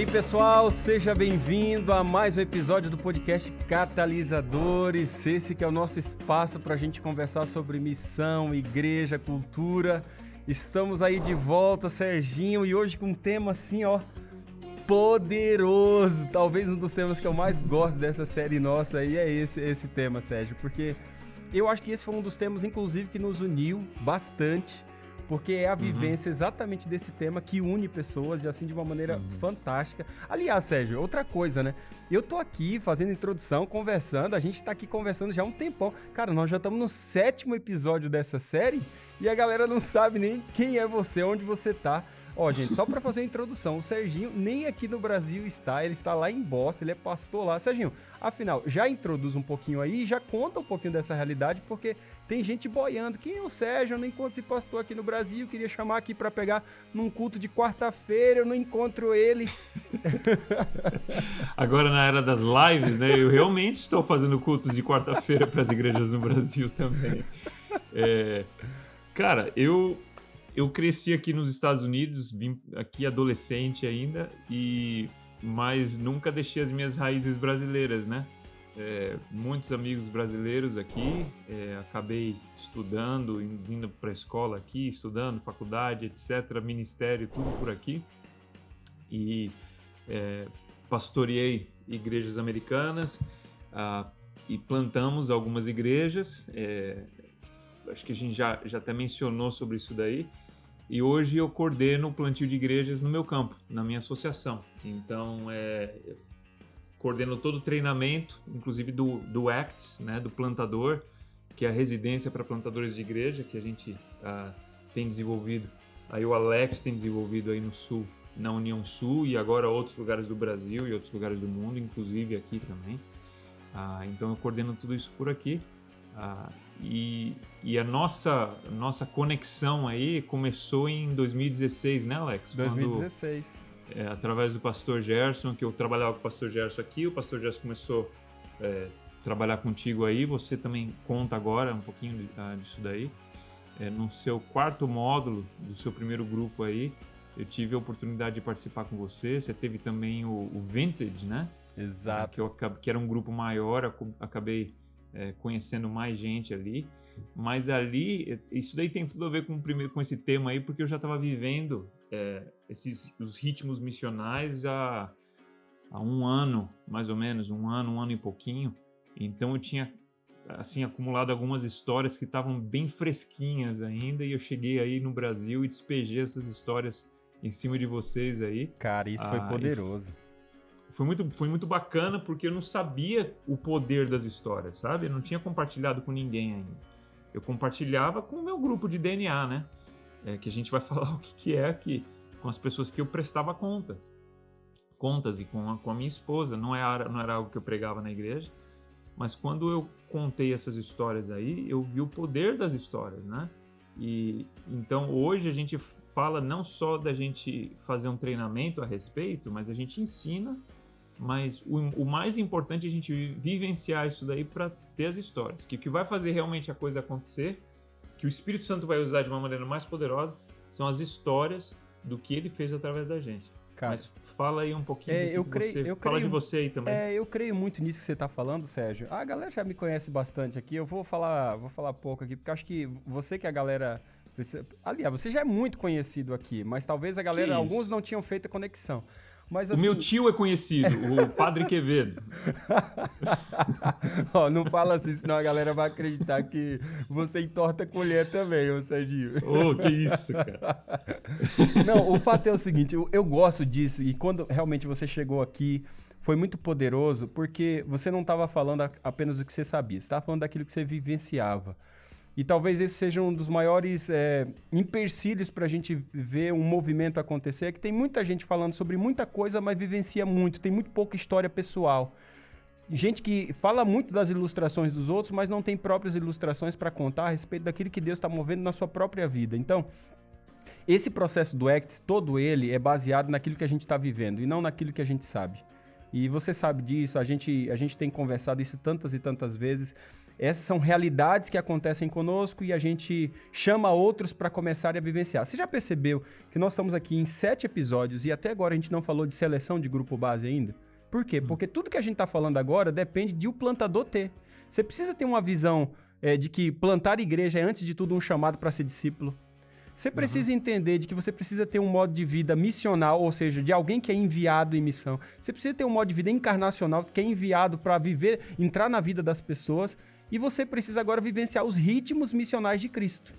aí, pessoal, seja bem-vindo a mais um episódio do podcast Catalisadores. Esse que é o nosso espaço para a gente conversar sobre missão, igreja, cultura. Estamos aí de volta, Serginho, e hoje com um tema assim, ó, poderoso. Talvez um dos temas que eu mais gosto dessa série nossa aí é esse tema, Sérgio, porque eu acho que esse foi um dos temas, inclusive, que nos uniu bastante. Porque é a vivência exatamente desse tema que une pessoas assim de uma maneira fantástica. Aliás, Sérgio, outra coisa, né? Eu tô aqui fazendo introdução, conversando, a gente tá aqui conversando já há um tempão. Cara, nós já estamos no 7º episódio dessa série e a galera não sabe nem quem é você, onde você tá. Ó, gente, só pra fazer a introdução, o Serginho nem aqui no Brasil está, ele está lá em Boston, ele é pastor lá. Serginho, afinal, já introduz um pouquinho aí, já conta um pouquinho dessa realidade, porque tem gente boiando. Quem é o Sérgio? Eu não encontro esse pastor aqui no Brasil, queria chamar aqui pra pegar num culto de quarta-feira, eu não encontro ele. Agora, na era das lives, né, eu realmente estou fazendo cultos de quarta-feira para as igrejas no Brasil também. Cara, eu cresci aqui nos Estados Unidos, vim aqui adolescente ainda, mas nunca deixei as minhas raízes brasileiras, né? Muitos amigos brasileiros aqui, acabei estudando, indo para a escola aqui, estudando, faculdade, etc., ministério, tudo por aqui. E pastoreei igrejas americanas e plantamos algumas igrejas. Acho que a gente já até mencionou sobre isso daí. E hoje eu coordeno o plantio de igrejas no meu campo, na minha associação. Então, coordeno todo o treinamento, inclusive do ACTS, né, do plantador, que é a residência para plantadores de igreja, que a gente tem desenvolvido. Aí o Alex tem desenvolvido aí no Sul, na União Sul, e agora outros lugares do Brasil e outros lugares do mundo, inclusive aqui também. Então eu coordeno tudo isso por aqui. E a nossa conexão aí começou em 2016, né, Alex? 2016. Através do pastor Gerson, que eu trabalhava com o pastor Gerson aqui, o pastor Gerson começou a trabalhar contigo aí, você também conta agora um pouquinho disso daí. No seu 4º módulo do seu primeiro grupo aí, eu tive a oportunidade de participar com você. Você teve também o Vintage, né? Exato. Que era um grupo maior, acabei conhecendo mais gente ali. Mas ali, isso daí tem tudo a ver com esse tema aí, porque eu já estava vivendo os ritmos missionais há um ano, mais ou menos, um ano e pouquinho. Então eu tinha assim acumulado algumas histórias que estavam bem fresquinhas ainda, e eu cheguei aí no Brasil e despejei essas histórias em cima de vocês aí. Cara, isso foi poderoso. Foi muito bacana, porque eu não sabia o poder das histórias, sabe? Eu não tinha compartilhado com ninguém ainda. Eu compartilhava com o meu grupo de DNA, né? Que a gente vai falar o que é aqui, com as pessoas que eu prestava contas e com a minha esposa. Não era algo que eu pregava na igreja, mas quando eu contei essas histórias aí, eu vi o poder das histórias, né? E então hoje a gente fala não só da gente fazer um treinamento a respeito, mas a gente ensina. Mas o mais importante é a gente vivenciar isso daí para ter as histórias. Que o que vai fazer realmente a coisa acontecer, que o Espírito Santo vai usar de uma maneira mais poderosa, são as histórias do que ele fez através da gente. Cara, mas fala aí um pouquinho fala de você aí também. Eu creio muito nisso que você está falando, Sérgio. A galera já me conhece bastante aqui. Eu vou falar pouco aqui, porque acho que você que a galera... Aliás, você já é muito conhecido aqui, mas talvez a galera, alguns não tinham feito a conexão. Mas, assim... O meu tio é conhecido, o Padre Quevedo. Não fala assim, senão a galera vai acreditar que você entorta a colher também, ô Serginho. Que isso, cara. Não, o fato é o seguinte, eu gosto disso, e quando realmente você chegou aqui, foi muito poderoso, porque você não estava falando apenas do que você sabia, você estava falando daquilo que você vivenciava. E talvez esse seja um dos maiores empecilhos para a gente ver um movimento acontecer, é que tem muita gente falando sobre muita coisa, mas vivencia muito, tem muito pouca história pessoal. Gente que fala muito das ilustrações dos outros, mas não tem próprias ilustrações para contar a respeito daquilo que Deus está movendo na sua própria vida. Então, esse processo do ACTS, todo ele é baseado naquilo que a gente está vivendo e não naquilo que a gente sabe. E você sabe disso, a gente tem conversado isso tantas e tantas vezes. essas são realidades que acontecem conosco e a gente chama outros para começarem a vivenciar. Você já percebeu que nós estamos aqui em 7 episódios e até agora a gente não falou de seleção de grupo base ainda? Por quê? Porque tudo que a gente está falando agora depende de o plantador ter. Você precisa ter uma visão de que plantar igreja é, antes de tudo, um chamado para ser discípulo. Você precisa entender de que você precisa ter um modo de vida missional, ou seja, de alguém que é enviado em missão. Você precisa ter um modo de vida encarnacional, que é enviado para viver, entrar na vida das pessoas. E você precisa agora vivenciar os ritmos missionais de Cristo,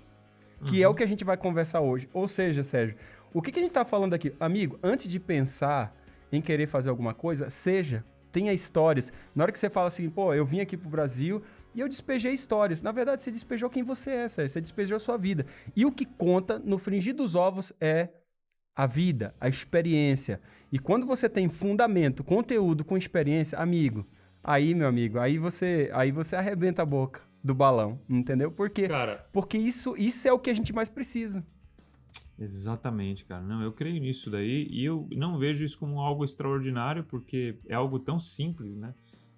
que é o que a gente vai conversar hoje. Ou seja, Sérgio, o que a gente está falando aqui? Amigo, antes de pensar em querer fazer alguma coisa, tenha histórias. Na hora que você fala assim, pô, eu vim aqui pro Brasil e eu despejei histórias. Na verdade, você despejou quem você é, Sérgio. Você despejou a sua vida. E o que conta no frigir dos ovos é a vida, a experiência. E quando você tem fundamento, conteúdo com experiência, amigo, aí, meu amigo, aí você arrebenta a boca do balão, entendeu? Por quê? Cara, porque isso é o que a gente mais precisa. Exatamente, cara. Não, eu creio nisso daí e eu não vejo isso como algo extraordinário, porque é algo tão simples, né?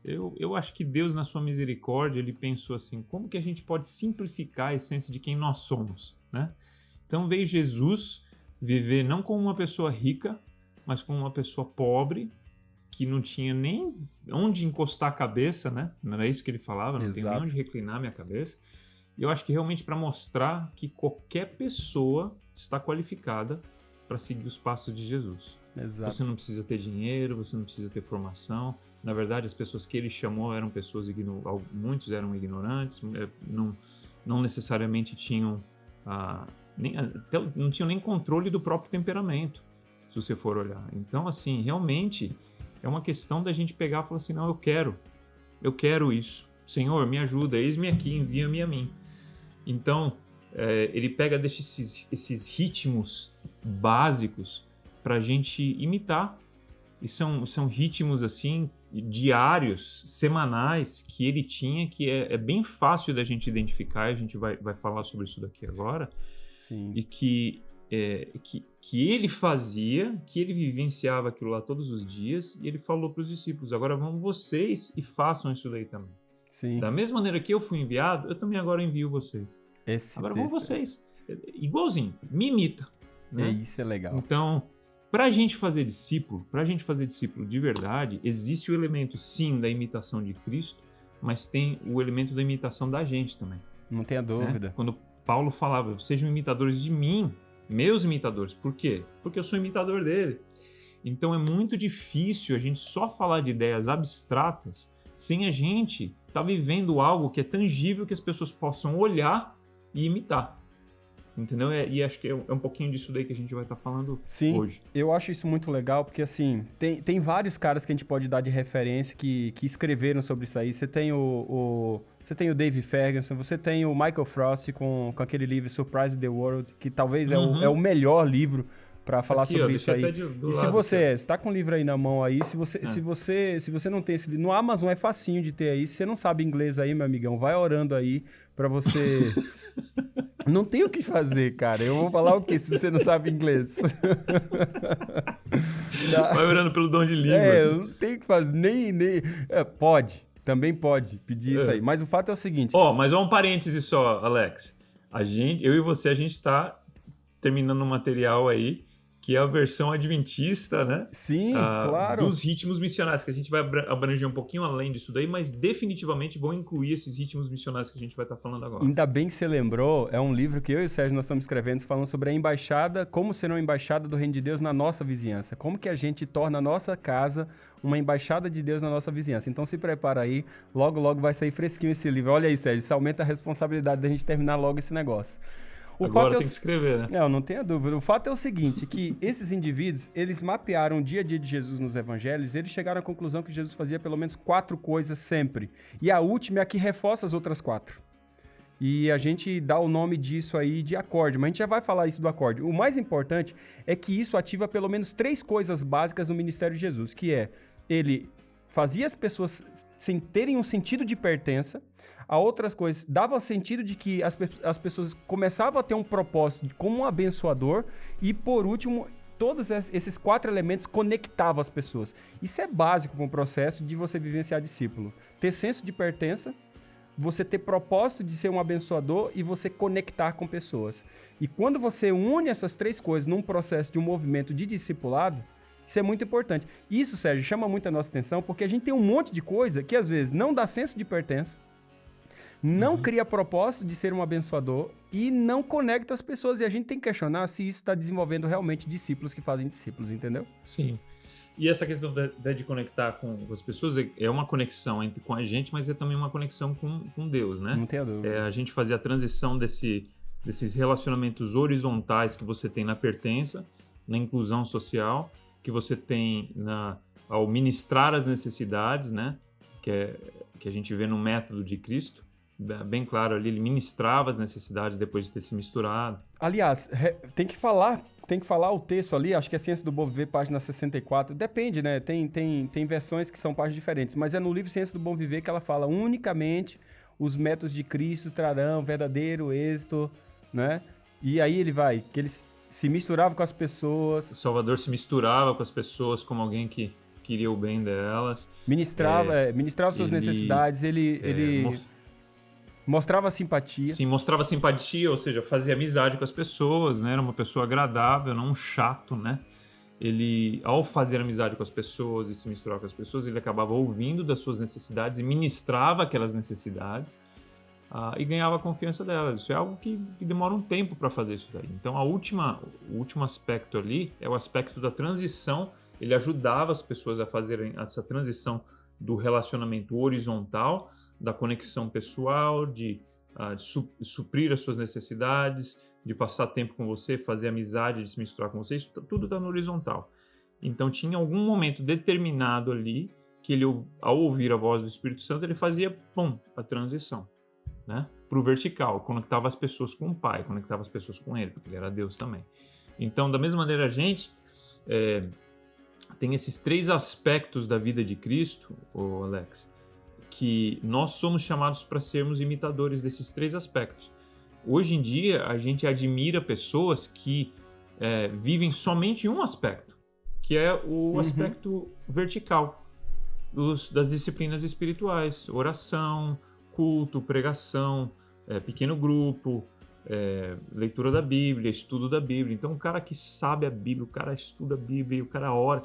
Eu acho que Deus, na sua misericórdia, ele pensou assim, como que a gente pode simplificar a essência de quem nós somos, né? Então veio Jesus viver não como uma pessoa rica, mas como uma pessoa pobre, que não tinha nem onde encostar a cabeça, né? Não era isso que ele falava, não tenho nem onde reclinar minha cabeça. E eu acho que realmente para mostrar que qualquer pessoa está qualificada para seguir os passos de Jesus. Exato. Você não precisa ter dinheiro, você não precisa ter formação. Na verdade, as pessoas que ele chamou eram pessoas muitos eram ignorantes, não necessariamente tinham não tinham nem controle do próprio temperamento, se você for olhar. Então, assim, realmente é uma questão da gente pegar e falar assim, não, eu quero isso. Senhor, me ajuda, eis-me aqui, envia-me a mim. Então, ele pega esses ritmos básicos para a gente imitar. E são ritmos, assim, diários, semanais, que ele tinha, que é bem fácil da gente identificar, a gente vai falar sobre isso daqui agora. Sim. E que ele fazia, que ele vivenciava aquilo lá todos os dias, e ele falou para os discípulos, agora vão vocês e façam isso daí também. Sim. Da mesma maneira que eu fui enviado, eu também agora envio vocês. Agora vão vocês. Igualzinho, me imita. Né? Isso é legal. Então, para a gente fazer discípulo de verdade, existe o elemento, sim, da imitação de Cristo, mas tem o elemento da imitação da gente também. Não tenha dúvida. Né? Quando Paulo falava, sejam imitadores de mim, meus imitadores. Por quê? Porque eu sou imitador dele. Então é muito difícil a gente só falar de ideias abstratas sem a gente estar vivendo algo que é tangível, que as pessoas possam olhar e imitar. Entendeu? E acho que é um pouquinho disso daí que a gente vai estar falando hoje. Sim, eu acho isso muito legal, porque assim, tem vários caras que a gente pode dar de referência que escreveram sobre isso aí. Você tem você tem o Dave Ferguson, você tem o Michael Frost com aquele livro Surprise the World, que talvez é o melhor livro para falar aqui, sobre isso aí. E se você está com o livro aí na mão aí, se você não tem esse livro, no Amazon é facinho de ter aí. Se você não sabe inglês aí, meu amigão, vai orando aí para você. Não tem o que fazer, cara. Eu vou falar o quê se você não sabe inglês? Vai orando pelo dom de língua. Não tem o que fazer. Pode. Também pode pedir isso aí. Mas o fato é o seguinte... Mas um parêntese só, Alex. Eu e você, a gente tá terminando um material aí que é a versão adventista, né? Sim, claro. Dos ritmos missionários, que a gente vai abranger um pouquinho além disso daí, mas definitivamente vão incluir esses ritmos missionários que a gente vai estar falando agora. Ainda bem que você lembrou, é um livro que eu e o Sérgio nós estamos escrevendo, falando sobre a embaixada, como ser uma embaixada do Reino de Deus na nossa vizinhança. Como que a gente torna a nossa casa uma embaixada de Deus na nossa vizinhança. Então se prepara aí, logo, logo vai sair fresquinho esse livro. Olha aí, Sérgio, isso aumenta a responsabilidade da gente terminar logo esse negócio. Agora tem que escrever, né? Não tenha dúvida. O fato é o seguinte, que esses indivíduos, eles mapearam o dia a dia de Jesus nos evangelhos e eles chegaram à conclusão que Jesus fazia pelo menos 4 coisas sempre. E a última é a que reforça as outras 4. E a gente dá o nome disso aí de acorde, mas a gente já vai falar isso do acorde. O mais importante é que isso ativa pelo menos 3 coisas básicas no ministério de Jesus, que é, ele fazia as pessoas terem um sentido de pertença. A outras coisas, dava sentido de que as pessoas começavam a ter um propósito como um abençoador. E, por último, todos esses 4 elementos conectavam as pessoas. Isso é básico para um processo de você vivenciar discípulo. Ter senso de pertença, você ter propósito de ser um abençoador e você conectar com pessoas. E quando você une essas 3 coisas num processo de um movimento de discipulado, isso é muito importante. Isso, Sérgio, chama muito a nossa atenção, porque a gente tem um monte de coisa que às vezes não dá senso de pertença, não cria propósito de ser um abençoador e não conecta as pessoas. E a gente tem que questionar se isso está desenvolvendo realmente discípulos que fazem discípulos, entendeu? Sim. E essa questão de conectar com as pessoas é uma conexão com a gente, mas é também uma conexão com Deus, né? Não tenho dúvida. A gente fazer a transição desses relacionamentos horizontais que você tem na pertença, na inclusão social, que você tem ao ministrar as necessidades, né? Que a gente vê no método de Cristo. Bem claro ali, ele ministrava as necessidades depois de ter se misturado. Aliás, tem que falar o texto ali, acho que é Ciência do Bom Viver, página 64. Depende, né? Tem versões que são páginas diferentes, mas é no livro Ciência do Bom Viver que ela fala unicamente os métodos de Cristo trarão verdadeiro êxito, né? E aí ele vai, que eles se misturavam com as pessoas. O Salvador se misturava com as pessoas como alguém que queria o bem delas. Ministrava suas necessidades, ele mostrava simpatia. Sim, mostrava simpatia, ou seja, fazia amizade com as pessoas, né? Era uma pessoa agradável, não um chato, né? Ele, ao fazer amizade com as pessoas e se misturar com as pessoas, ele acabava ouvindo das suas necessidades e ministrava aquelas necessidades e ganhava a confiança delas. Isso é algo que demora um tempo para fazer isso daí. Então, o último aspecto ali é o aspecto da transição. Ele ajudava as pessoas a fazerem essa transição do relacionamento horizontal, da conexão pessoal, de suprir as suas necessidades, de passar tempo com você, fazer amizade, de se misturar com você, isso tudo está no horizontal. Então tinha algum momento determinado ali que ele, ao ouvir a voz do Espírito Santo, ele fazia, a transição, né, para o vertical, conectava as pessoas com o Pai, conectava as pessoas com Ele, porque Ele era Deus também. Então, da mesma maneira, a gente tem esses 3 aspectos da vida de Cristo, Alex, que nós somos chamados para sermos imitadores desses 3 aspectos. Hoje em dia, a gente admira pessoas que vivem somente um aspecto, que é o aspecto vertical das disciplinas espirituais, oração, culto, pregação, pequeno grupo, leitura da Bíblia, estudo da Bíblia. Então, o cara que sabe a Bíblia, o cara estuda a Bíblia, o cara ora,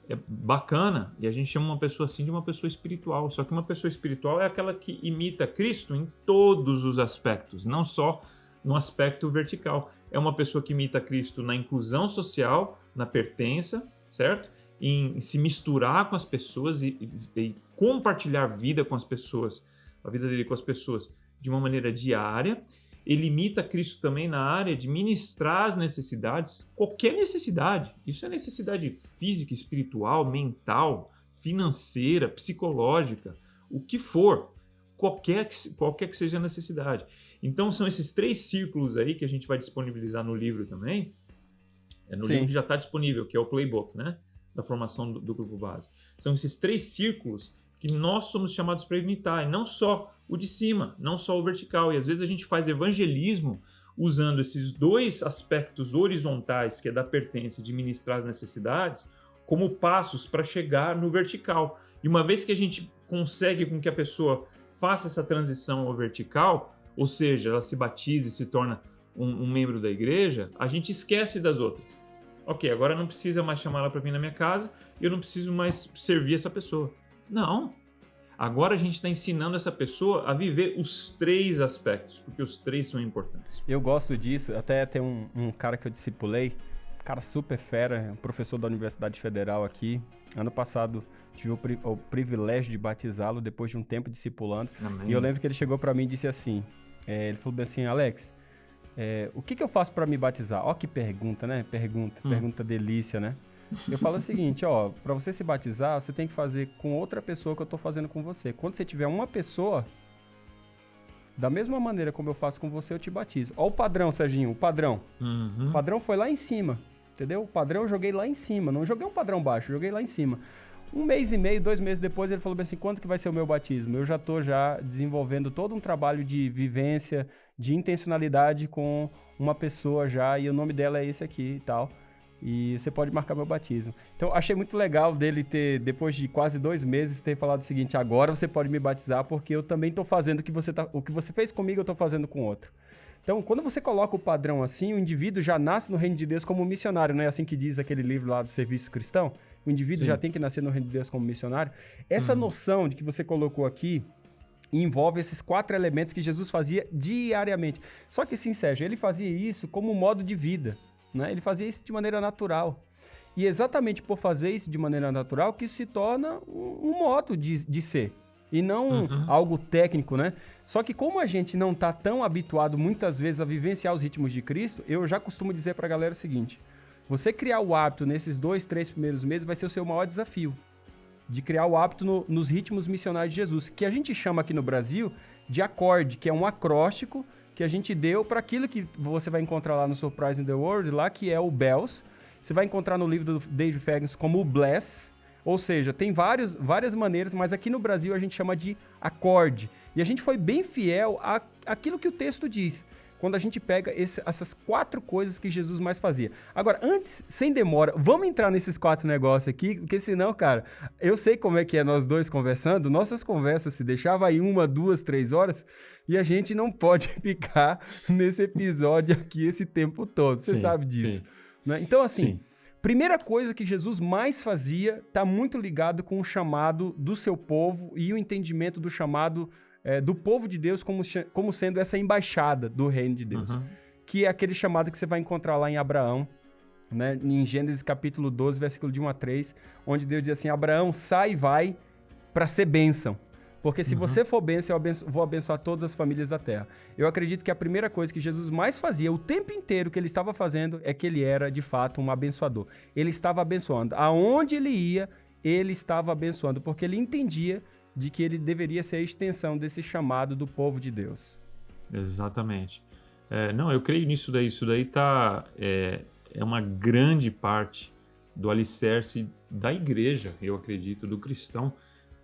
é bacana, e a gente chama uma pessoa assim de uma pessoa espiritual. Só que uma pessoa espiritual é aquela que imita Cristo em todos os aspectos, não só no aspecto vertical. É uma pessoa que imita Cristo na inclusão social, na pertença, certo? Em se misturar com as pessoas e compartilhar vida com as pessoas, a vida dele com as pessoas de uma maneira diária. Ele imita Cristo também na área de ministrar as necessidades, qualquer necessidade. Isso é necessidade física, espiritual, mental, financeira, psicológica, o que for, qualquer que seja a necessidade. Então são esses 3 círculos aí que a gente vai disponibilizar no livro também. No livro que já está disponível, que é o playbook, né, da formação do grupo base. São esses 3 círculos que nós somos chamados para imitar, e não só o de cima, não só o vertical. E às vezes a gente faz evangelismo usando esses 2 aspectos horizontais, que é da pertença e de ministrar as necessidades, como passos para chegar no vertical. E uma vez que a gente consegue com que a pessoa faça essa transição ao vertical, ou seja, ela se batiza e se torna um membro da igreja, a gente esquece das outras. Ok, agora não precisa mais chamar ela para vir na minha casa e eu não preciso mais servir essa pessoa. Não. Agora a gente está ensinando essa pessoa a viver os 3 aspectos, porque os 3 são importantes. Eu gosto disso. Até tem um cara que eu discipulei, cara super fera, um professor da Universidade Federal aqui. Ano passado tive o privilégio de batizá-lo depois de um tempo discipulando. Amém. E eu lembro que ele chegou para mim e disse assim, ele falou bem assim, Alex, o que eu faço para me batizar? Ó que pergunta, né? Pergunta delícia, né? Eu falo o seguinte, para você se batizar, você tem que fazer com outra pessoa que eu tô fazendo com você. Quando você tiver uma pessoa, da mesma maneira como eu faço com você, eu te batizo. Ó o padrão, Serginho, o padrão. O padrão foi lá em cima, entendeu? O padrão eu joguei lá em cima, não joguei um padrão baixo, joguei lá em cima. 1 mês e meio, 2 meses depois, ele falou bem assim, quando que vai ser o meu batismo? Eu já tô desenvolvendo todo um trabalho de vivência, de intencionalidade com uma pessoa já, e o nome dela é esse aqui e tal. e você pode marcar meu batismo. Então, achei muito legal dele ter, depois de quase 2 meses, ter falado o seguinte: agora você pode me batizar, porque eu também estou fazendo o que você fez comigo, eu estou fazendo com outro. Então, quando você coloca o padrão assim, o indivíduo já nasce no reino de Deus como missionário, não é assim que diz aquele livro lá do Serviço Cristão? O indivíduo já tem que nascer no reino de Deus como missionário. Essa noção de que você colocou aqui envolve esses 4 elementos que Jesus fazia diariamente. Só que, sim, Sérgio, ele fazia isso como modo de vida, né? Ele fazia isso de maneira natural. E exatamente por fazer isso de maneira natural que isso se torna um modo de ser. E não algo técnico, né? Só que como a gente não está tão habituado muitas vezes a vivenciar os ritmos de Cristo, eu já costumo dizer para a galera o seguinte: você criar o hábito nesses 2, 3 primeiros meses vai ser o seu maior desafio. De criar o hábito nos ritmos missionários de Jesus, que a gente chama aqui no Brasil de acorde, que é um acróstico que a gente deu para aquilo que você vai encontrar lá no Surprise in the World, lá que é o Bells. Você vai encontrar no livro do David Ferguson como o Bless. Ou seja, tem várias maneiras, mas aqui no Brasil a gente chama de acorde. E a gente foi bem fiel àquilo que o texto diz, quando a gente pega essas 4 coisas que Jesus mais fazia. Agora, antes, sem demora, vamos entrar nesses 4 negócios aqui, porque senão, cara, eu sei como é que é nós dois conversando, nossas conversas se deixava aí 1, 2, 3 horas, e a gente não pode ficar nesse episódio aqui esse tempo todo, você sabe disso. Né? Então, assim... Primeira coisa que Jesus mais fazia está muito ligado com o chamado do seu povo e o entendimento do chamado do povo de Deus como sendo essa embaixada do reino de Deus. Que é aquele chamado que você vai encontrar lá em Abraão, né? Em Gênesis capítulo 12, versículo de 1 a 3, onde Deus diz assim: Abraão, sai e vai para ser bênção. Porque se você for bênção, vou abençoar todas as famílias da terra. Eu acredito que a primeira coisa que Jesus mais fazia, o tempo inteiro que ele estava fazendo, é que ele era, de fato, um abençoador. Ele estava abençoando. Aonde ele ia, ele estava abençoando, porque ele entendia de que ele deveria ser a extensão desse chamado do povo de Deus. Exatamente. Não, eu creio nisso daí. Isso daí é uma grande parte do alicerce da igreja, eu acredito, do cristão.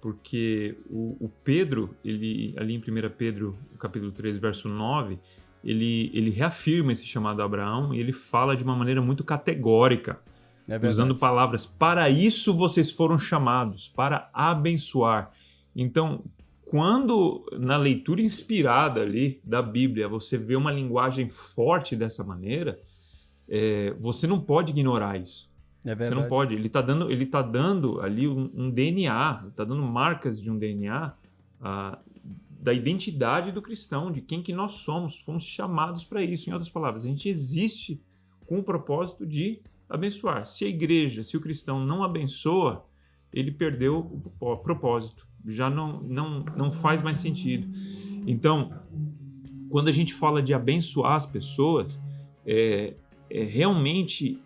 Porque o Pedro, ali em 1 Pedro, capítulo 3, verso 9, ele reafirma esse chamado a Abraão e ele fala de uma maneira muito categórica, usando palavras: para isso vocês foram chamados, para abençoar. Então, quando na leitura inspirada ali da Bíblia você vê uma linguagem forte dessa maneira, você não pode ignorar isso. Você não pode. Ele tá dando ali um DNA, está dando marcas de um DNA da identidade do cristão, de quem que nós somos. Fomos chamados para isso. Em outras palavras, a gente existe com o propósito de abençoar. Se a igreja, se o cristão não abençoa, ele perdeu o propósito. Já não faz mais sentido. Então, quando a gente fala de abençoar as pessoas, realmente...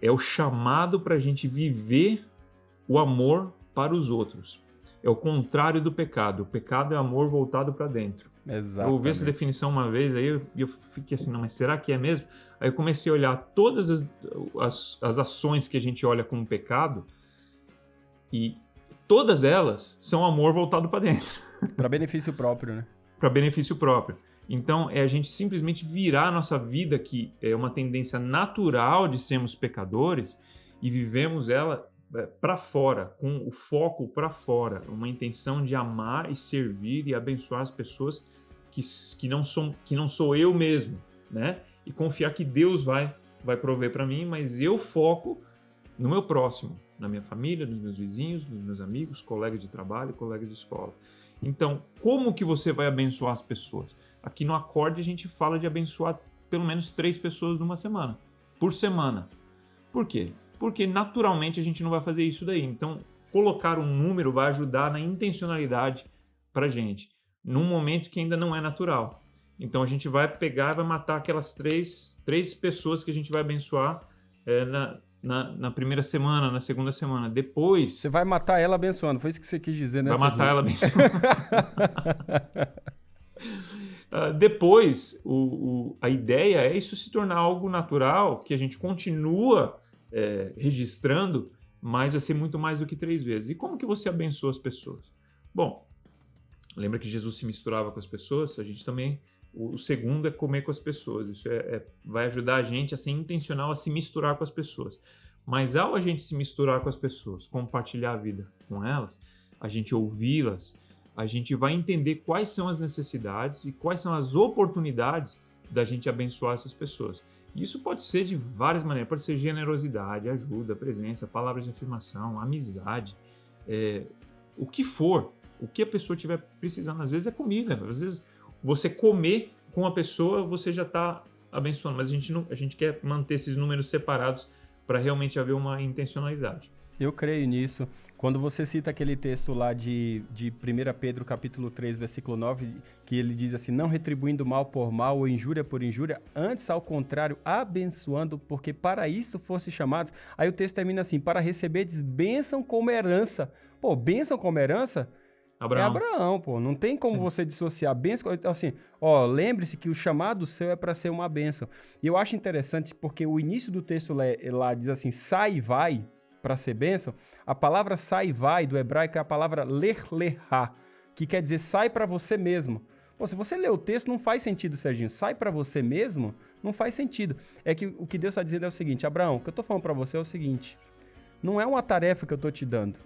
é o chamado para a gente viver o amor para os outros. É o contrário do pecado. O pecado é amor voltado para dentro. Exatamente. Eu ouvi essa definição uma vez, aí eu fiquei assim, não, mas será que é mesmo? Aí eu comecei a olhar todas as ações que a gente olha como pecado e todas elas são amor voltado para dentro. Para benefício próprio, né? Para benefício próprio. Então, é a gente simplesmente virar a nossa vida, que é uma tendência natural de sermos pecadores, e vivemos ela para fora, com o foco para fora, uma intenção de amar e servir e abençoar as pessoas que não sou eu mesmo, né? E confiar que Deus vai prover para mim, mas eu foco no meu próximo, na minha família, nos meus vizinhos, nos meus amigos, colegas de trabalho, colegas de escola. Então, como que você vai abençoar as pessoas? Aqui no Acorde a gente fala de abençoar pelo menos 3 pessoas numa semana, por semana. Por quê? Porque naturalmente a gente não vai fazer isso daí. Então, colocar um número vai ajudar na intencionalidade pra gente, num momento que ainda não é natural. Então, a gente vai pegar e vai matar aquelas três pessoas que a gente vai abençoar na primeira semana, na segunda semana. Depois... Você vai matar ela abençoando, foi isso que você quis dizer, né? Vai matar ela abençoando. Depois, a ideia é isso se tornar algo natural, que a gente continua registrando, mas vai ser muito mais do que 3 vezes. E como que você abençoa as pessoas? Bom, lembra que Jesus se misturava com as pessoas? A gente também O segundo é comer com as pessoas. Isso vai ajudar a gente a ser intencional, a se misturar com as pessoas. Mas ao a gente se misturar com as pessoas, compartilhar a vida com elas, a gente ouvi-las, a gente vai entender quais são as necessidades e quais são as oportunidades da gente abençoar essas pessoas. E isso pode ser de várias maneiras. Pode ser generosidade, ajuda, presença, palavras de afirmação, amizade, o que for, o que a pessoa estiver precisando. Às vezes é comida, às vezes você comer com a pessoa, você já está abençoando. Mas a gente quer manter esses números separados para realmente haver uma intencionalidade. Eu creio nisso. Quando você cita aquele texto lá de 1 Pedro capítulo 3, versículo 9, que ele diz assim, não retribuindo mal por mal ou injúria por injúria, antes ao contrário, abençoando, porque para isso fossem chamados. Aí o texto termina assim, para receberdes bênção como herança. Pô, bênção como herança? Abraão. É Abraão, pô. Não tem como você dissociar bênção. Então, assim, lembre-se que o chamado seu é para ser uma bênção. E eu acho interessante porque o início do texto lá diz assim, sai e vai, para ser bênção. A palavra sai e vai do hebraico é a palavra ler-lerá, que quer dizer sai para você mesmo. Pô, se você ler o texto, não faz sentido, Serginho. Sai para você mesmo, não faz sentido. É que o que Deus está dizendo é o seguinte, Abraão, o que eu estou falando para você é o seguinte, não é uma tarefa que eu estou te dando.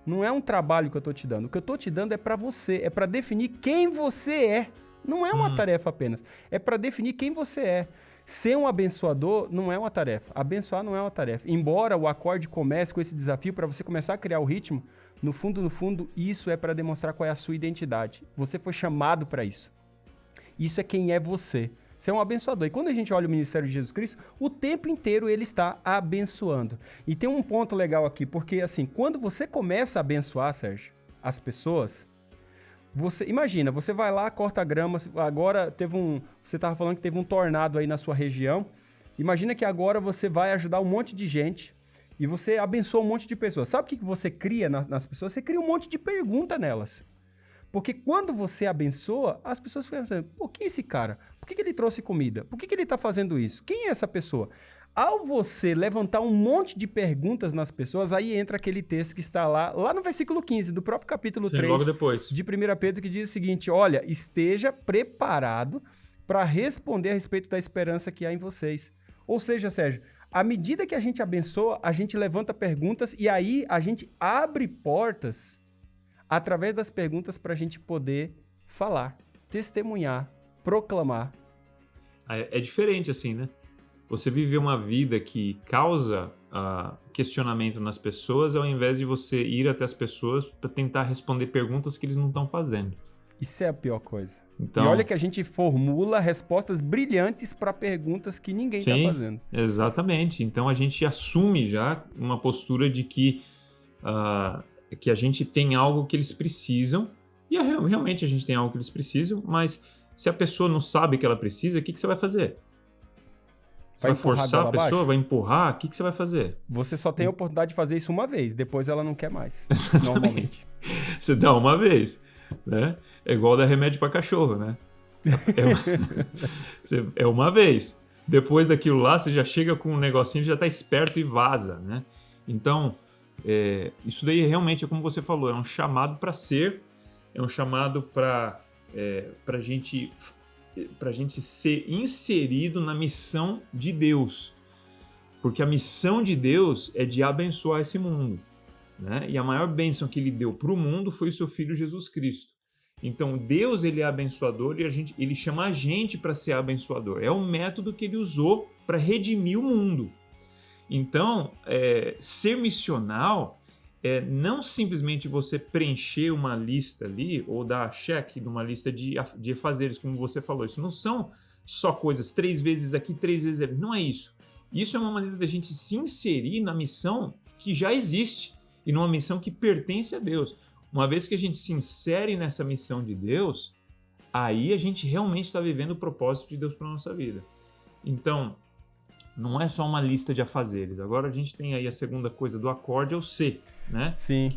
Não é um trabalho que eu estou te dando. O que eu estou te dando é para você, é para definir quem você é. Não é uma tarefa apenas, é para definir quem você é. Ser um abençoador não é uma tarefa. Abençoar não é uma tarefa. Embora o acorde comece com esse desafio para você começar a criar o ritmo, no fundo, isso é para demonstrar qual é a sua identidade. Você foi chamado para isso. Isso é quem é você. Você é um abençoador. E quando a gente olha o ministério de Jesus Cristo, o tempo inteiro ele está abençoando. E tem um ponto legal aqui, porque assim, quando você começa a abençoar, Sérgio, as pessoas... Imagina, você vai lá, corta a grama, agora você estava falando que teve um tornado aí na sua região, imagina que agora você vai ajudar um monte de gente e você abençoa um monte de pessoas. Sabe o que você cria nas pessoas? Você cria um monte de pergunta nelas. Porque quando você abençoa, as pessoas ficam pensando, pô, quem é esse cara? Por que ele trouxe comida? Por que ele está fazendo isso? Quem é essa pessoa? Ao você levantar um monte de perguntas nas pessoas, aí entra aquele texto que está lá no versículo 15 do próprio capítulo 3 logo depois. De 1 Pedro, que diz o seguinte, olha, esteja preparado para responder a respeito da esperança que há em vocês. Ou seja, Sérgio, à medida que a gente abençoa, a gente levanta perguntas e aí a gente abre portas através das perguntas para a gente poder falar, testemunhar, proclamar. É diferente assim, né? Você viver uma vida que causa questionamento nas pessoas ao invés de você ir até as pessoas para tentar responder perguntas que eles não estão fazendo. Isso é a pior coisa. Então, e olha que a gente formula respostas brilhantes para perguntas que ninguém está fazendo. Exatamente. Então a gente assume já uma postura de que a gente tem algo que eles precisam, e realmente a gente tem algo que eles precisam, mas se a pessoa não sabe que ela precisa, o que você vai fazer? Você vai forçar a pessoa? Abaixo? Vai empurrar? O que você vai fazer? Você só tem a oportunidade de fazer isso uma vez, depois ela não quer mais, normalmente. Você dá uma vez, né? É igual dar remédio para cachorro, né? É uma vez. Depois daquilo lá, você já chega com um negocinho, já tá esperto e vaza, né? Então, isso daí realmente é como você falou, é um chamado para ser, é um chamado para a gente ser inserido na missão de Deus. Porque a missão de Deus é de abençoar esse mundo, né? E a maior bênção que ele deu para o mundo foi o seu Filho Jesus Cristo. Então Deus, ele é abençoador e ele chama a gente para ser abençoador. É o método que ele usou para redimir o mundo. Então, ser missional não simplesmente você preencher uma lista ali ou dar cheque numa lista de afazeres, como você falou. Isso não são só coisas 3 vezes aqui, 3 vezes ali. Não é isso. Isso é uma maneira da gente se inserir na missão que já existe e numa missão que pertence a Deus. Uma vez que a gente se insere nessa missão de Deus, aí a gente realmente está vivendo o propósito de Deus para a nossa vida. Então, não é só uma lista de afazeres. Agora a gente tem aí a segunda coisa do acorde, é o C, né? Sim.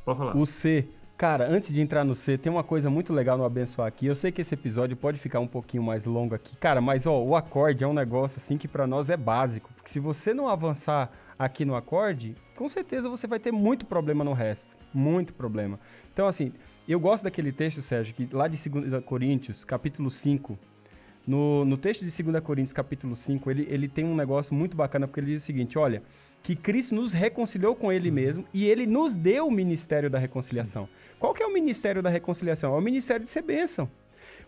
Pode falar. O C. Cara, antes de entrar no C, tem uma coisa muito legal no abençoar aqui. Eu sei que esse episódio pode ficar um pouquinho mais longo aqui. Cara, mas ó, o acorde é um negócio assim que pra nós é básico. Porque se você não avançar aqui no acorde, com certeza você vai ter muito problema no resto. Muito problema. Então, assim, eu gosto daquele texto, Sérgio, que lá de 2 Coríntios, capítulo 5, no texto de 2 Coríntios, capítulo 5, ele tem um negócio muito bacana, porque ele diz o seguinte, olha, que Cristo nos reconciliou com ele mesmo e ele nos deu o ministério da reconciliação. Sim. Qual que é o ministério da reconciliação? É o ministério de ser bênção.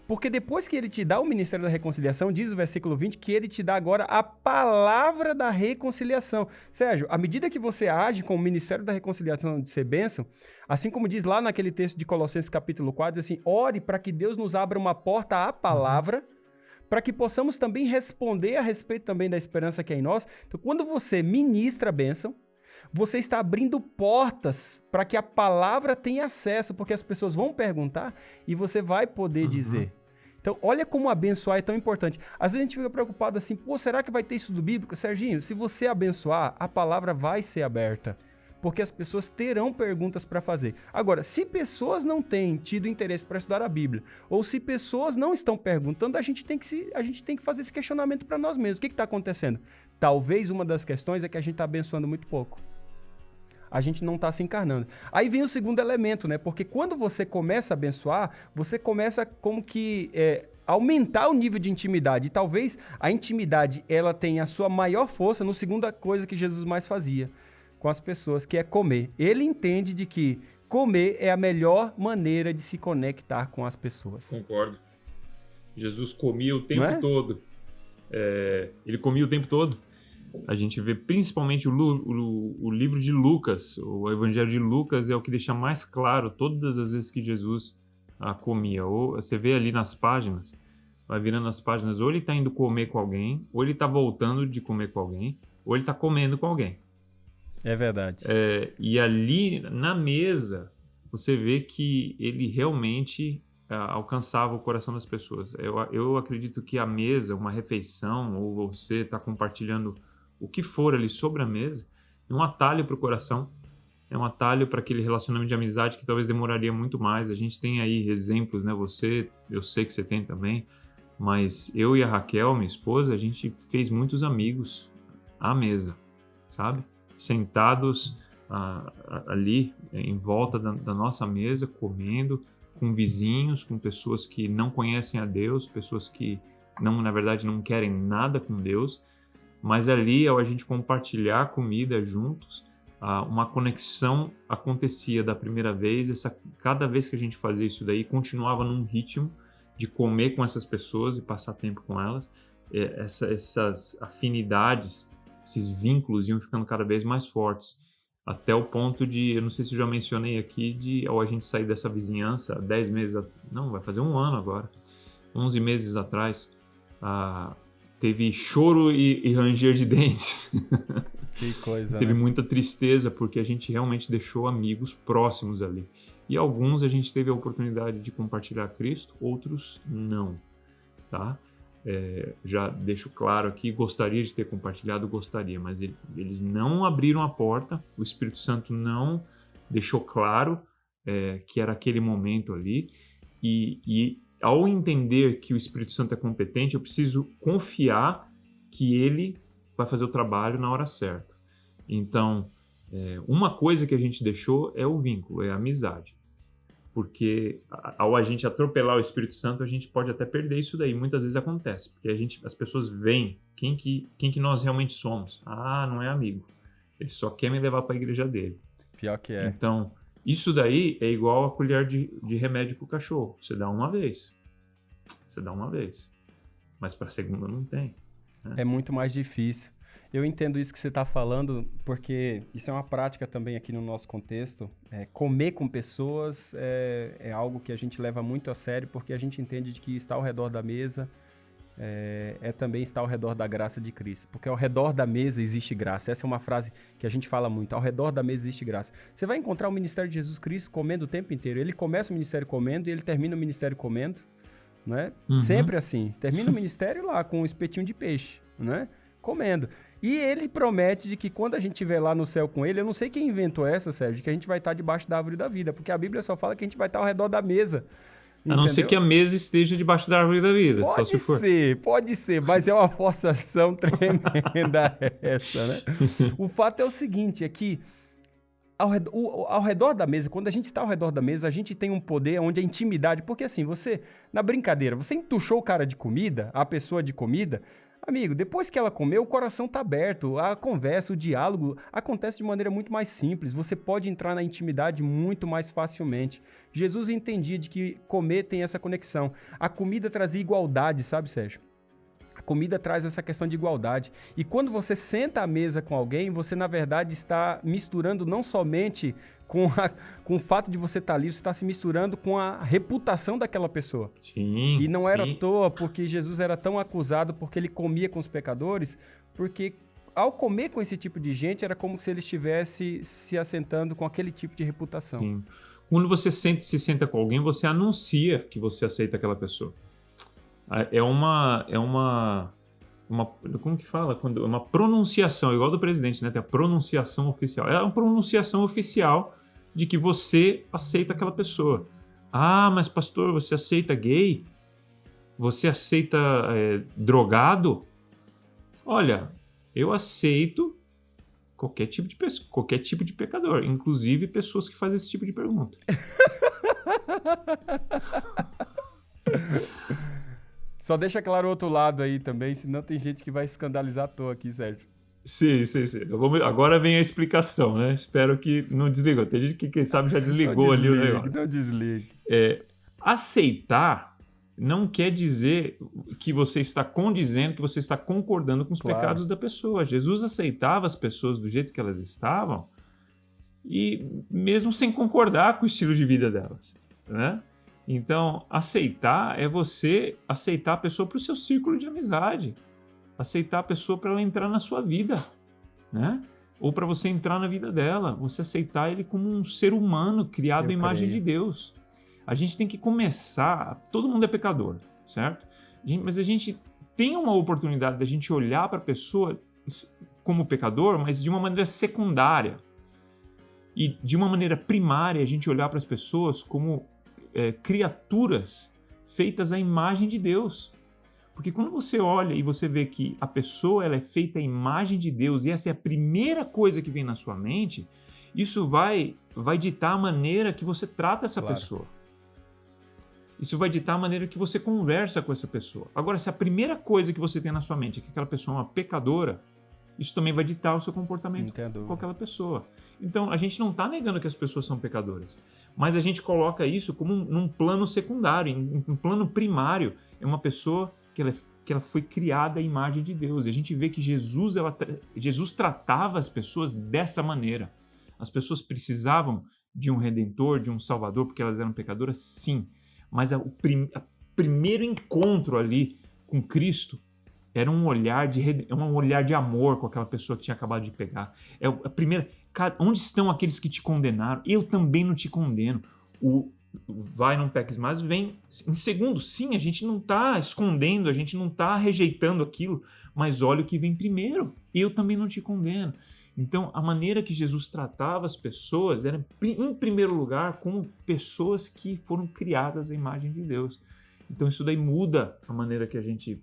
Porque depois que ele te dá o ministério da reconciliação, diz o versículo 20, que ele te dá agora a palavra da reconciliação. Sérgio, à medida que você age com o ministério da reconciliação de ser bênção, assim como diz lá naquele texto de Colossenses capítulo 4, diz assim, ore para que Deus nos abra uma porta à palavra, para que possamos também responder a respeito também da esperança que é em nós. Então, quando você ministra a bênção, você está abrindo portas para que a palavra tenha acesso, porque as pessoas vão perguntar e você vai poder dizer. Então, olha como abençoar é tão importante. Às vezes a gente fica preocupado assim, pô, será que vai ter estudo bíblico? Serginho, se você abençoar, a palavra vai ser aberta, porque as pessoas terão perguntas para fazer. Agora, se pessoas não têm tido interesse para estudar a Bíblia, ou se pessoas não estão perguntando, a gente tem que fazer esse questionamento para nós mesmos. O que está acontecendo? Talvez uma das questões é que a gente está abençoando muito pouco. A gente não está se encarnando. Aí vem o segundo elemento, né? Porque quando você começa a abençoar, você começa como que aumentar o nível de intimidade. E talvez a intimidade ela tenha a sua maior força no segunda coisa que Jesus mais fazia com as pessoas, que é comer. Ele entende de que comer é a melhor maneira de se conectar com as pessoas. Concordo. Jesus comia o tempo todo. Ele comia o tempo todo. A gente vê principalmente o livro de Lucas, o Evangelho de Lucas é o que deixa mais claro todas as vezes que Jesus comia. Ou você vê ali nas páginas, vai virando as páginas, ou ele está indo comer com alguém, ou ele está voltando de comer com alguém, ou ele está comendo com alguém. É verdade. E ali na mesa, você vê que ele realmente alcançava o coração das pessoas. Eu acredito que a mesa, uma refeição, ou você está compartilhando o que for ali sobre a mesa, é um atalho para o coração, é um atalho para aquele relacionamento de amizade que talvez demoraria muito mais. A gente tem aí exemplos, né? Eu sei que você tem também, mas eu e a Raquel, minha esposa, a gente fez muitos amigos à mesa, sabe? Sentados ali em volta da nossa mesa, comendo, com vizinhos, com pessoas que não conhecem a Deus, pessoas que na verdade não querem nada com Deus, mas ali ao a gente compartilhar a comida juntos, uma conexão acontecia da primeira vez, cada vez que a gente fazia isso daí, continuava num ritmo de comer com essas pessoas e passar tempo com elas, essas afinidades, esses vínculos iam ficando cada vez mais fortes, até o ponto de, eu não sei se eu já mencionei aqui, ao a gente sair dessa vizinhança 10 meses, não, vai fazer um ano agora, 11 meses atrás, teve choro e ranger de dentes. Que coisa, Teve né? muita tristeza, porque a gente realmente deixou amigos próximos ali. E alguns a gente teve a oportunidade de compartilhar Cristo, outros não, tá? Já deixo claro aqui, gostaria de ter compartilhado, mas eles não abriram a porta, o Espírito Santo não deixou claro que era aquele momento ali, e ao entender que o Espírito Santo é competente, eu preciso confiar que ele vai fazer o trabalho na hora certa. Então, uma coisa que a gente deixou é o vínculo, é a amizade. Porque ao a gente atropelar o Espírito Santo, a gente pode até perder isso daí. Muitas vezes acontece, porque as pessoas veem quem que nós realmente somos. Não é amigo. Ele só quer me levar para a igreja dele. Pior que é. Então, isso daí é igual a colher de remédio para o cachorro. Você dá uma vez. Mas para a segunda não tem. Né? É muito mais difícil. Eu entendo isso que você está falando, porque isso é uma prática também aqui no nosso contexto. Comer com pessoas é algo que a gente leva muito a sério, porque a gente entende de que estar ao redor da mesa também estar ao redor da graça de Cristo. Porque ao redor da mesa existe graça. Essa é uma frase que a gente fala muito. Ao redor da mesa existe graça. Você vai encontrar o ministério de Jesus Cristo comendo o tempo inteiro. Ele começa o ministério comendo e ele termina o ministério comendo. Né? Sempre assim. Termina o ministério lá com um espetinho de peixe, né? Comendo. E ele promete de que quando a gente estiver lá no céu com ele, eu não sei quem inventou essa, Sérgio, que a gente vai estar debaixo da árvore da vida, porque a Bíblia só fala que a gente vai estar ao redor da mesa. A não ser que a mesa esteja debaixo da árvore da vida. Pode só se for. Pode ser, mas é uma forçação tremenda essa, né? O fato é o seguinte, é que ao redor da mesa, quando a gente está ao redor da mesa, a gente tem um poder onde a intimidade... Porque assim, você, na brincadeira, você entuchou o cara de comida, a pessoa de comida... Amigo, depois que ela comeu, o coração tá aberto, a conversa, o diálogo acontece de maneira muito mais simples, você pode entrar na intimidade muito mais facilmente. Jesus entendia de que comer tem essa conexão. A comida trazia igualdade, sabe, Sérgio? A comida traz essa questão de igualdade. E quando você senta à mesa com alguém, você, na verdade, está misturando não somente com o fato de você estar ali, você está se misturando com a reputação daquela pessoa. Sim. E não era à toa porque Jesus era tão acusado porque ele comia com os pecadores, porque ao comer com esse tipo de gente, era como se ele estivesse se assentando com aquele tipo de reputação. Sim. Quando você se senta com alguém, você anuncia que você aceita aquela pessoa. É uma como que fala? Uma pronunciação, igual do presidente, né? Tem a pronunciação oficial. É uma pronunciação oficial de que você aceita aquela pessoa. Ah, mas pastor, você aceita gay? Você aceita drogado? Olha, eu aceito qualquer tipo de pecador, inclusive pessoas que fazem esse tipo de pergunta. Só deixa claro o outro lado aí também, senão tem gente que vai escandalizar à toa aqui, Sérgio. Sim. Agora vem a explicação, né? Espero que não desligou. Tem gente que, quem sabe, já desligou ali o negócio. Não desligue. Aceitar não quer dizer que você está condizendo, que você está concordando com os pecados da pessoa. Jesus aceitava as pessoas do jeito que elas estavam e mesmo sem concordar com o estilo de vida delas, né? Então, aceitar é você aceitar a pessoa para o seu círculo de amizade. Aceitar a pessoa para ela entrar na sua vida, né? Ou para você entrar na vida dela. Você aceitar ele como um ser humano criado à imagem de Deus. A gente tem que começar... Todo mundo é pecador, certo? Mas a gente tem uma oportunidade da gente olhar para a pessoa como pecador, mas de uma maneira secundária. E de uma maneira primária, a gente olhar para as pessoas como criaturas feitas à imagem de Deus. Porque quando você olha e você vê que a pessoa ela é feita à imagem de Deus e essa é a primeira coisa que vem na sua mente, isso vai ditar a maneira que você trata essa pessoa. Isso vai ditar a maneira que você conversa com essa pessoa. Agora, se a primeira coisa que você tem na sua mente é que aquela pessoa é uma pecadora, isso também vai ditar o seu comportamento com aquela pessoa. Então, a gente não está negando que as pessoas são pecadoras, mas a gente coloca isso como num plano secundário, em um plano primário. É uma pessoa que ela foi criada à imagem de Deus. E a gente vê que Jesus tratava as pessoas dessa maneira. As pessoas precisavam de um Redentor, de um Salvador, porque elas eram pecadoras? Sim. Mas o primeiro encontro ali com Cristo era um olhar de amor com aquela pessoa que tinha acabado de pegar. É a primeira... Onde estão aqueles que te condenaram? Eu também não te condeno. Vai, não peques mais, vem em segundo. Sim, a gente não está escondendo, a gente não está rejeitando aquilo, mas olha o que vem primeiro. Eu também não te condeno. Então, a maneira que Jesus tratava as pessoas era, em primeiro lugar, como pessoas que foram criadas à imagem de Deus. Então, isso daí muda a maneira que a gente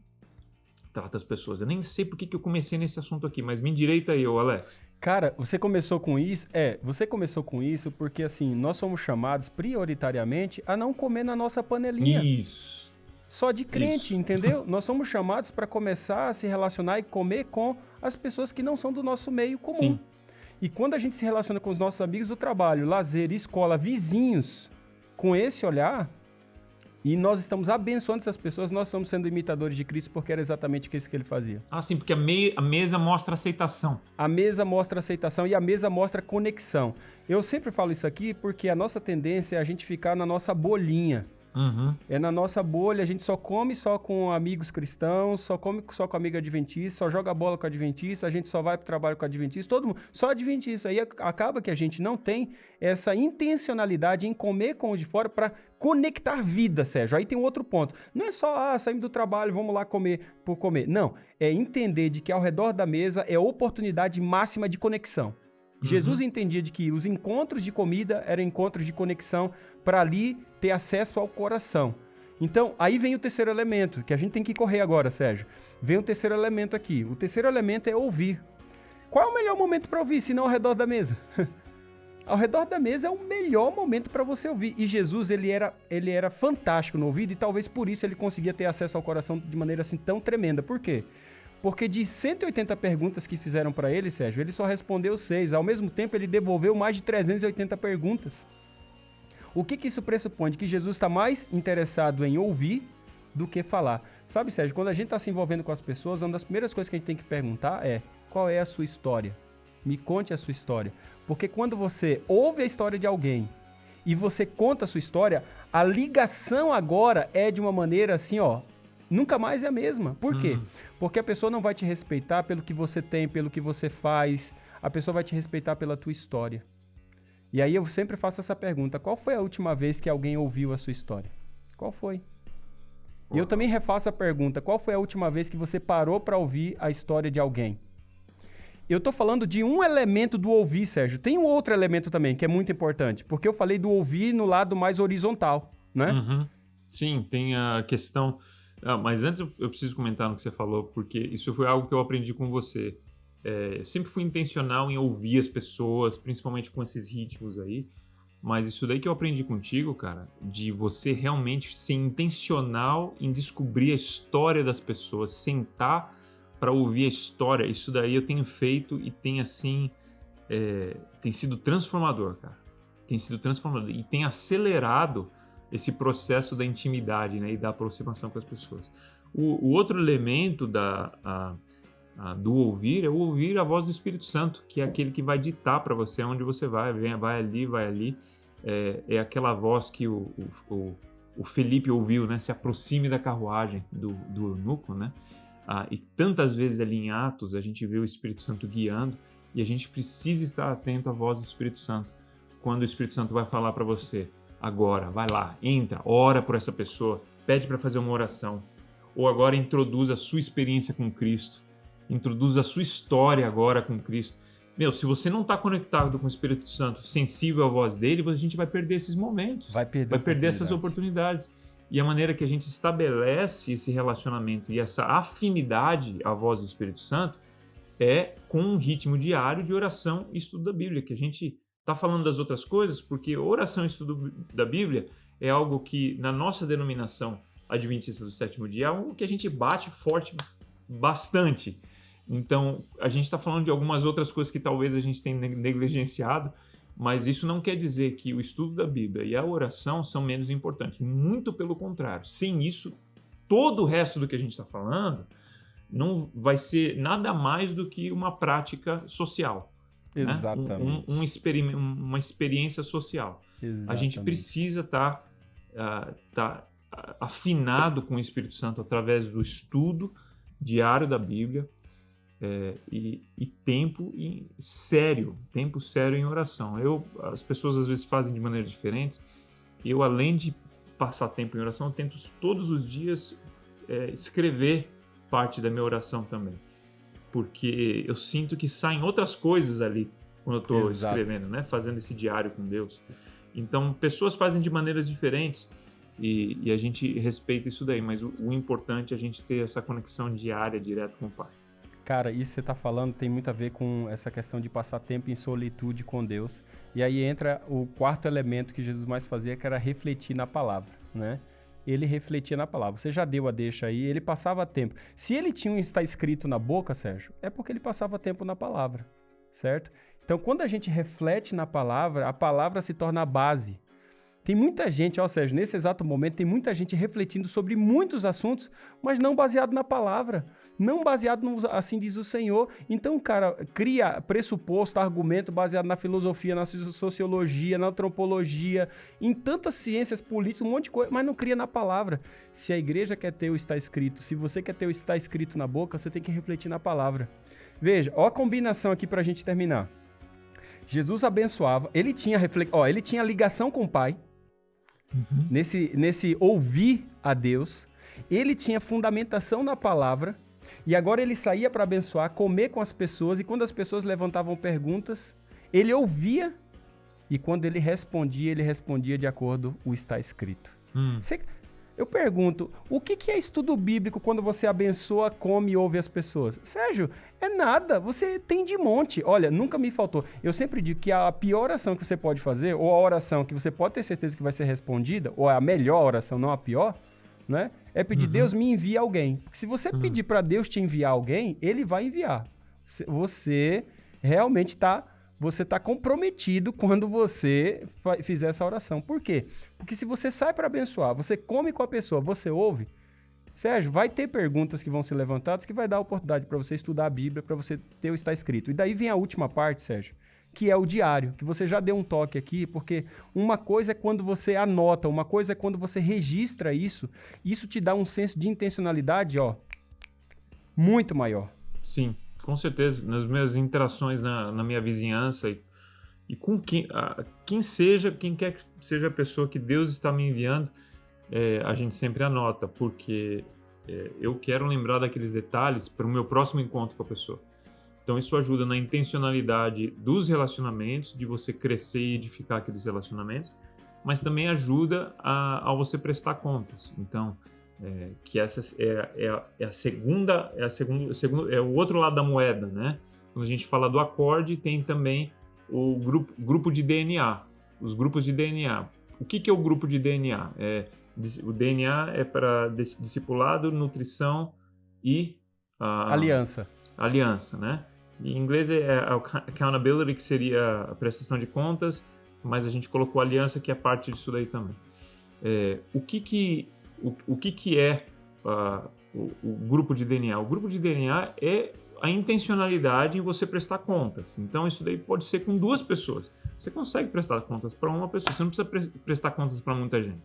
trata as pessoas. Eu nem sei por que eu comecei nesse assunto aqui, mas me endireita aí, Alex. Cara, você começou com isso porque, assim, nós somos chamados prioritariamente a não comer na nossa panelinha. Isso. Só de crente, entendeu? Nós somos chamados para começar a se relacionar e comer com as pessoas que não são do nosso meio comum. Sim. E quando a gente se relaciona com os nossos amigos do trabalho, lazer, escola, vizinhos, com esse olhar, e nós estamos abençoando essas pessoas, nós estamos sendo imitadores de Cristo, porque era exatamente isso que ele fazia. Ah, sim, porque a mesa mostra aceitação. A mesa mostra aceitação e a mesa mostra conexão. Eu sempre falo isso aqui porque a nossa tendência é a gente ficar na nossa bolinha. É na nossa bolha, a gente só come só com amigos cristãos, só come só com amigo adventista, só joga bola com adventista, a gente só vai pro trabalho com adventista, todo mundo, só adventista. Aí acaba que a gente não tem essa intencionalidade em comer com os de fora para conectar vida, Sérgio. Aí tem um outro ponto. Não é só, saímos do trabalho, vamos lá comer por comer. Não, é entender de que ao redor da mesa é a oportunidade máxima de conexão. Jesus entendia de que os encontros de comida eram encontros de conexão para ali ter acesso ao coração. Então, aí vem o terceiro elemento, que a gente tem que correr agora, Sérgio. Vem o terceiro elemento aqui. O terceiro elemento é ouvir. Qual é o melhor momento para ouvir, se não ao redor da mesa? Ao redor da mesa é o melhor momento para você ouvir. E Jesus, ele era fantástico no ouvido e talvez por isso ele conseguia ter acesso ao coração de maneira assim tão tremenda. Por quê? Porque de 180 perguntas que fizeram para ele, Sérgio, ele só respondeu 6. Ao mesmo tempo, ele devolveu mais de 380 perguntas. O que isso pressupõe? De que Jesus está mais interessado em ouvir do que falar. Sabe, Sérgio, quando a gente está se envolvendo com as pessoas, uma das primeiras coisas que a gente tem que perguntar é: qual é a sua história? Me conte a sua história. Porque quando você ouve a história de alguém e você conta a sua história, a ligação agora é de uma maneira assim, ó, nunca mais é a mesma. Por quê? Porque a pessoa não vai te respeitar pelo que você tem, pelo que você faz. A pessoa vai te respeitar pela tua história. E aí eu sempre faço essa pergunta: qual foi a última vez que alguém ouviu a sua história? Qual foi? E eu também refaço a pergunta: qual foi a última vez que você parou para ouvir a história de alguém? Eu tô falando de um elemento do ouvir, Sérgio. Tem um outro elemento também que é muito importante, porque eu falei do ouvir no lado mais horizontal, né? Sim, tem a questão... mas antes eu preciso comentar no que você falou, porque isso foi algo que eu aprendi com você. Eu sempre fui intencional em ouvir as pessoas, principalmente com esses ritmos aí, mas isso daí que eu aprendi contigo, cara, de você realmente ser intencional em descobrir a história das pessoas, sentar para ouvir a história, isso daí eu tenho feito e tem assim, tem sido transformador, cara. Tem sido transformador e tem acelerado esse processo da intimidade, né, e da aproximação com as pessoas. O outro elemento do ouvir é o ouvir a voz do Espírito Santo, que é aquele que vai ditar para você onde você vai, vai ali. É aquela voz que o Felipe ouviu, né? Se aproxime da carruagem do eunuco, né? E tantas vezes ali em Atos a gente vê o Espírito Santo guiando e a gente precisa estar atento à voz do Espírito Santo. Quando o Espírito Santo vai falar para você: agora, vai lá, entra, ora por essa pessoa, pede para fazer uma oração. Ou agora introduz a sua experiência com Cristo, introduz a sua história agora com Cristo. Meu, se você não está conectado com o Espírito Santo, sensível à voz dele, a gente vai perder esses momentos, vai perder essas oportunidades. E a maneira que a gente estabelece esse relacionamento e essa afinidade à voz do Espírito Santo é com um ritmo diário de oração e estudo da Bíblia, que a gente está falando das outras coisas, porque oração e estudo da Bíblia é algo que, na nossa denominação adventista do sétimo dia, é algo que a gente bate forte bastante. Então, a gente está falando de algumas outras coisas que talvez a gente tenha negligenciado, mas isso não quer dizer que o estudo da Bíblia e a oração são menos importantes. Muito pelo contrário. Sem isso, todo o resto do que a gente está falando não vai ser nada mais do que uma prática social. Exatamente. Né? Uma experiência social. Exatamente. A gente precisa estar afinado com o Espírito Santo através do estudo diário da Bíblia e tempo sério em oração. As pessoas às vezes fazem de maneiras diferentes. Eu, além de passar tempo em oração, eu tento todos os dias escrever parte da minha oração também. Porque eu sinto que saem outras coisas ali quando eu estou escrevendo, né? Fazendo esse diário com Deus. Então, pessoas fazem de maneiras diferentes e a gente respeita isso daí, mas o importante é a gente ter essa conexão diária, direto com o Pai. Cara, isso que você está falando tem muito a ver com essa questão de passar tempo em solitude com Deus. E aí entra o quarto elemento que Jesus mais fazia, que era refletir na palavra, né? Ele refletia na palavra. Você já deu a deixa aí, ele passava tempo. Se ele tinha um está escrito na boca, Sérgio, é porque ele passava tempo na palavra, certo? Então, quando a gente reflete na palavra, a palavra se torna a base. Tem muita gente, Sérgio, nesse exato momento, tem muita gente refletindo sobre muitos assuntos, mas não baseado na palavra, não baseado no assim diz o Senhor. Então, cara, cria pressuposto, argumento baseado na filosofia, na sociologia, na antropologia, em tantas ciências políticas, um monte de coisa, mas não cria na palavra. Se a igreja quer ter o está escrito, se você quer ter o está escrito na boca, você tem que refletir na palavra. Veja, ó a combinação aqui pra gente terminar. Jesus abençoava, ele tinha ligação com o Pai, nesse ouvir a Deus, ele tinha fundamentação na palavra, e agora ele saía para abençoar, comer com as pessoas, e quando as pessoas levantavam perguntas, ele ouvia, e quando ele respondia de acordo com o está escrito. Eu pergunto, o que é estudo bíblico quando você abençoa, come e ouve as pessoas? Sérgio, é nada, você tem de monte. Olha, nunca me faltou. Eu sempre digo que a pior oração que você pode fazer, ou a oração que você pode ter certeza que vai ser respondida, ou a melhor oração, não a pior, né? É pedir, Deus me envie alguém. Porque se você pedir para Deus te enviar alguém, ele vai enviar. Você realmente está comprometido quando você fizer essa oração. Por quê? Porque se você sai para abençoar, você come com a pessoa, você ouve, Sérgio, vai ter perguntas que vão ser levantadas que vai dar oportunidade para você estudar a Bíblia, para você ter o está escrito. E daí vem a última parte, Sérgio, que é o diário, que você já deu um toque aqui, porque uma coisa é quando você anota, uma coisa é quando você registra isso te dá um senso de intencionalidade, muito maior. Sim, com certeza. Nas minhas interações na minha vizinhança e com quem quer que seja a pessoa que Deus está me enviando, a gente sempre anota, porque eu quero lembrar daqueles detalhes para o meu próximo encontro com a pessoa. Então isso ajuda na intencionalidade dos relacionamentos, de você crescer e edificar aqueles relacionamentos, mas também ajuda a você prestar contas. Então, que essa é o outro lado da moeda, né? Quando a gente fala do acorde, tem também o grupo de DNA, os grupos de DNA. O que é o grupo de DNA? O DNA é para discipulado, nutrição e aliança, né? Em inglês é accountability, que seria a prestação de contas, mas a gente colocou aliança, que é parte disso daí também. O que é o grupo de DNA? O grupo de DNA é a intencionalidade em você prestar contas. Então, isso daí pode ser com 2 pessoas. Você consegue prestar contas para uma pessoa, você não precisa prestar contas para muita gente.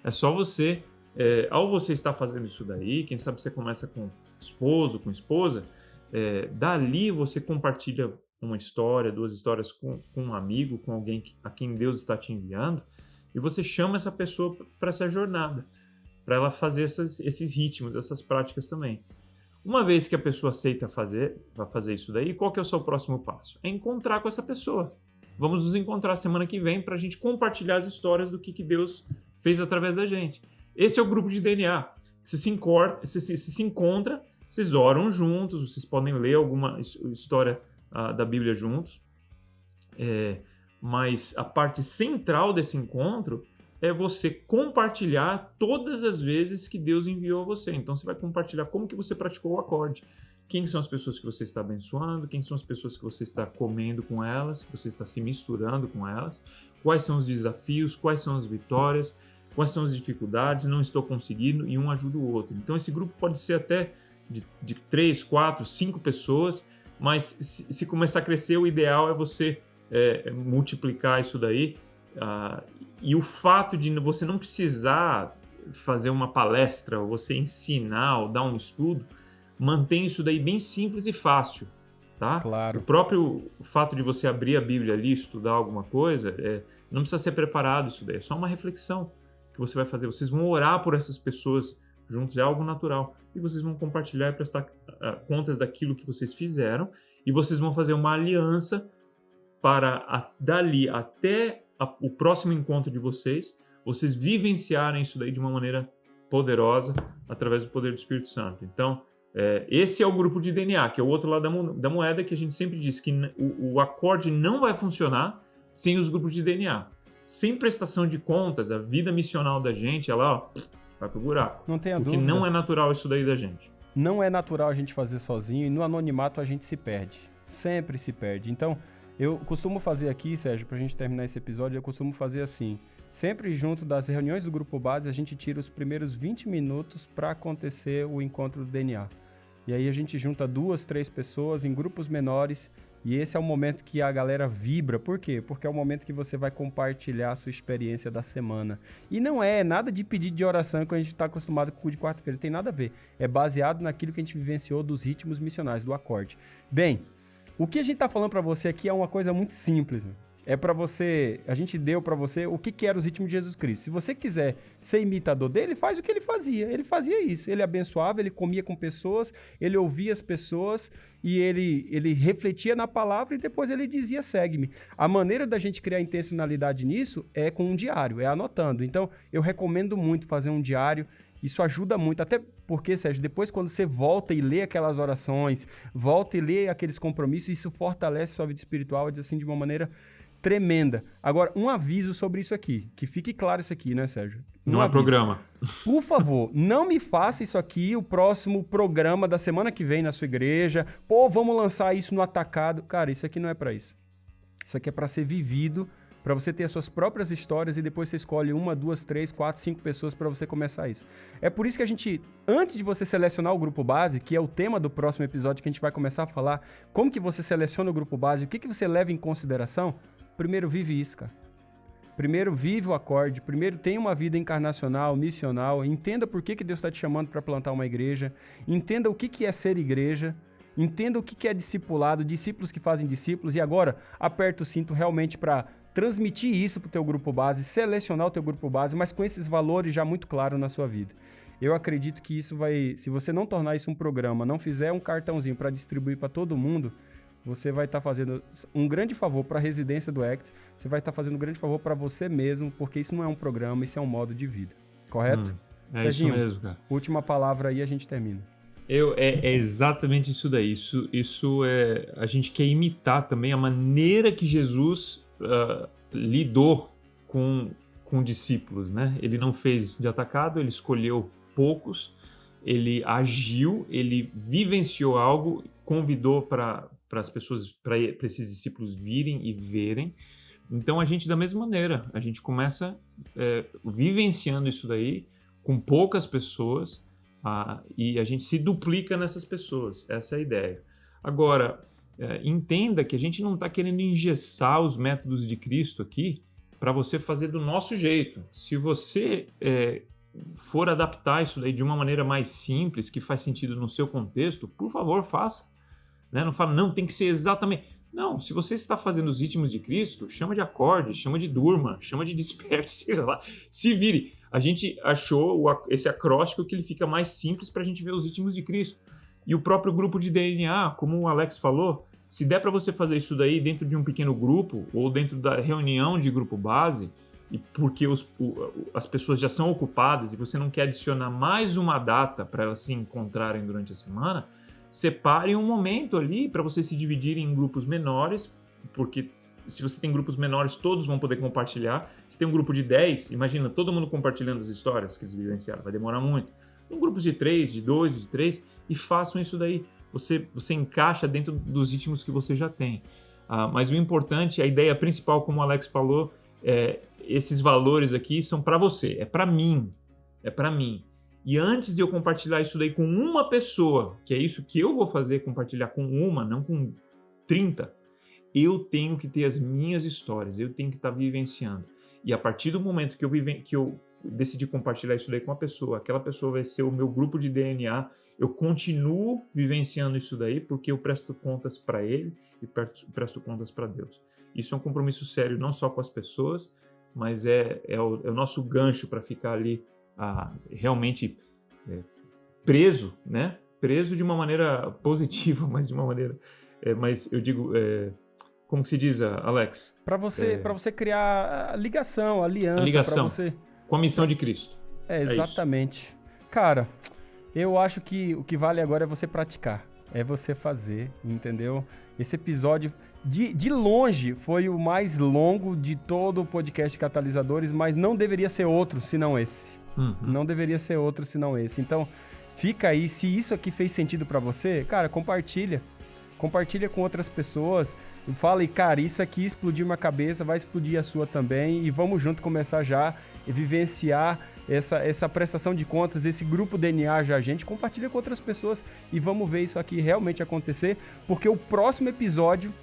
É só você, ao você estar fazendo isso daí, quem sabe você começa com esposo, com esposa, dali você compartilha uma história, 2 histórias com um amigo, com alguém a quem Deus está te enviando, e você chama essa pessoa para essa jornada, para ela fazer esses ritmos, essas práticas também. Uma vez que a pessoa aceita vai fazer isso daí, qual que é o seu próximo passo? É encontrar com essa pessoa. Vamos nos encontrar semana que vem para a gente compartilhar as histórias do que Deus fez através da gente. Esse é o grupo de DNA. Você se encontra, vocês oram juntos, vocês podem ler alguma história da Bíblia juntos, mas a parte central desse encontro é você compartilhar todas as vezes que Deus enviou a você. Então você vai compartilhar como que você praticou o acorde, quem são as pessoas que você está abençoando, quem são as pessoas que você está comendo com elas, que você está se misturando com elas, quais são os desafios, quais são as vitórias, quais são as dificuldades, não estou conseguindo, e um ajuda o outro. Então esse grupo pode ser até de 3, 4, 5 pessoas, mas se começar a crescer, o ideal é você multiplicar isso daí. E o fato de você não precisar fazer uma palestra, ou você ensinar, ou dar um estudo, mantém isso daí bem simples e fácil, tá? Claro. O próprio fato de você abrir a Bíblia ali, estudar alguma coisa, não precisa ser preparado isso daí, é só uma reflexão que você vai fazer. Vocês vão orar por essas pessoas juntos, é algo natural. E vocês vão compartilhar e prestar contas daquilo que vocês fizeram, e vocês vão fazer uma aliança para dali até o próximo encontro de vocês vivenciarem isso daí de uma maneira poderosa através do poder do Espírito Santo. Então, esse é o grupo de DNA, que é o outro lado da moeda, que a gente sempre diz que o acorde não vai funcionar sem os grupos de DNA. Sem prestação de contas, a vida missional da gente, ela vai pro buraco. Não tenha porque dúvida. Não é natural isso daí da gente. Não é natural a gente fazer sozinho, e no anonimato a gente se perde. Sempre se perde. Então, eu costumo fazer aqui, Sérgio, pra gente terminar esse episódio, eu costumo fazer assim. sempre junto das reuniões do Grupo Base, a gente tira os primeiros 20 minutos para acontecer o encontro do DNA. E aí a gente junta 2, 3 pessoas em grupos menores e esse é o momento que a galera vibra. Por quê? Porque é o momento que você vai compartilhar a sua experiência da semana. E não é nada de pedido de oração que a gente está acostumado com o de quarta-feira. Tem nada a ver. É baseado naquilo que a gente vivenciou dos ritmos missionários, do acorde. Bem, o que a gente está falando para você aqui é uma coisa muito simples, né? É para você, a gente deu para você o que era os ritmos de Jesus Cristo. Se você quiser ser imitador dele, faz o que ele fazia. Ele fazia isso. Ele abençoava, ele comia com pessoas, ele ouvia as pessoas e ele refletia na palavra e depois ele dizia, segue-me. A maneira da gente criar intencionalidade nisso é com um diário, é anotando. Então, eu recomendo muito fazer um diário. Isso ajuda muito, até porque, Sérgio, depois quando você volta e lê aquelas orações, volta e lê aqueles compromissos, isso fortalece sua vida espiritual assim, de uma maneira tremenda. Agora, um aviso sobre isso aqui, que fique claro isso aqui, né, Sérgio? Não é programa. Por favor, não me faça isso aqui o próximo programa da semana que vem na sua igreja. Pô, vamos lançar isso no atacado. Cara, isso aqui não é para isso. Isso aqui é para ser vivido, para você ter as suas próprias histórias e depois você escolhe 1, 2, 3, 4, 5 pessoas para você começar isso. É por isso que a gente, antes de você selecionar o grupo base, que é o tema do próximo episódio que a gente vai começar a falar, como que você seleciona o grupo base, o que você leva em consideração, primeiro vive isso, cara. Primeiro vive o acorde, primeiro tenha uma vida encarnacional, missional, entenda por que Deus está te chamando para plantar uma igreja, entenda o que é ser igreja, entenda o que é discipulado, discípulos que fazem discípulos, e agora aperta o cinto realmente para transmitir isso para o teu grupo base, selecionar o teu grupo base, mas com esses valores já muito claros na sua vida. Eu acredito que isso vai, se você não tornar isso um programa, não fizer um cartãozinho para distribuir para todo mundo, você vai estar fazendo um grande favor para a residência do Acts, você vai estar fazendo um grande favor para você mesmo, porque isso não é um programa, isso é um modo de vida. Correto? É Serginho, isso mesmo, cara. Última palavra aí, a gente termina. É exatamente isso daí. Isso é... A gente quer imitar também a maneira que Jesus lidou com discípulos, né? Ele não fez de atacado, ele escolheu poucos, ele agiu, ele vivenciou algo, convidou para as pessoas, para esses discípulos virem e verem. Então a gente, da mesma maneira, a gente começa vivenciando isso daí com poucas pessoas e a gente se duplica nessas pessoas. Essa é a ideia. Agora, entenda que a gente não está querendo engessar os métodos de Cristo aqui para você fazer do nosso jeito. Se você for adaptar isso daí de uma maneira mais simples, que faz sentido no seu contexto, por favor, faça. Né? Não fala, não, tem que ser exatamente... Não, se você está fazendo os ritmos de Cristo, chama de acorde, chama de durma, chama de desperte, sei lá, se vire. A gente achou esse acróstico que ele fica mais simples para a gente ver os ritmos de Cristo. E o próprio grupo de DNA, como o Alex falou, se der para você fazer isso daí dentro de um pequeno grupo ou dentro da reunião de grupo base, e porque as pessoas já são ocupadas e você não quer adicionar mais uma data para elas se encontrarem durante a semana, separe um momento ali para você se dividir em grupos menores, porque se você tem grupos menores, todos vão poder compartilhar. Se tem um grupo de 10, imagina todo mundo compartilhando as histórias que eles vivenciaram, vai demorar muito. Em grupos de 3, de 2, de 3, e façam isso daí. Você encaixa dentro dos ritmos que você já tem. Mas o importante, a ideia principal, como o Alex falou, esses valores aqui são para você, é para mim. E antes de eu compartilhar isso daí com uma pessoa, que é isso que eu vou fazer, compartilhar com uma, não com 30, eu tenho que ter as minhas histórias, eu tenho que estar vivenciando. E a partir do momento que eu decidi compartilhar isso daí com uma pessoa, aquela pessoa vai ser o meu grupo de DNA, eu continuo vivenciando isso daí porque eu presto contas para ele e presto contas para Deus. Isso é um compromisso sério, não só com as pessoas, mas é o nosso gancho para ficar ali realmente preso, né? Preso de uma maneira positiva, mas de uma maneira... mas eu digo... como que se diz, Alex? Para você criar a ligação, a aliança. Pra você... com a missão de Cristo. Exatamente. Cara, eu acho que o que vale agora é você praticar. É você fazer, entendeu? Esse episódio, de longe, foi o mais longo de todo o podcast Catalisadores, mas não deveria ser outro senão esse. Não deveria ser outro senão esse. Então, fica aí. Se isso aqui fez sentido para você, cara, compartilha compartilha com outras pessoas, fala, e cara, isso aqui explodiu minha cabeça, vai explodir a sua também, e vamos junto começar já e vivenciar essa prestação de contas, esse grupo DNA já, gente, compartilha com outras pessoas e vamos ver isso aqui realmente acontecer, porque o próximo episódio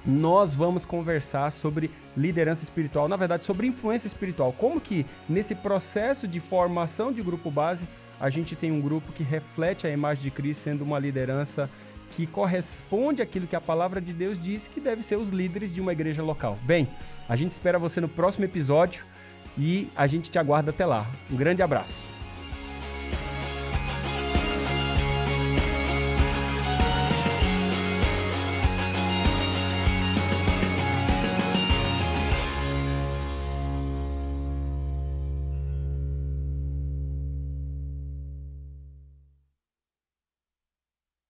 nós vamos conversar sobre liderança espiritual, na verdade sobre influência espiritual, como que nesse processo de formação de grupo base, a gente tem um grupo que reflete a imagem de Cristo, sendo uma liderança que corresponde àquilo que a palavra de Deus diz que deve ser os líderes de uma igreja local. Bem, a gente espera você no próximo episódio e a gente te aguarda até lá. Um grande abraço.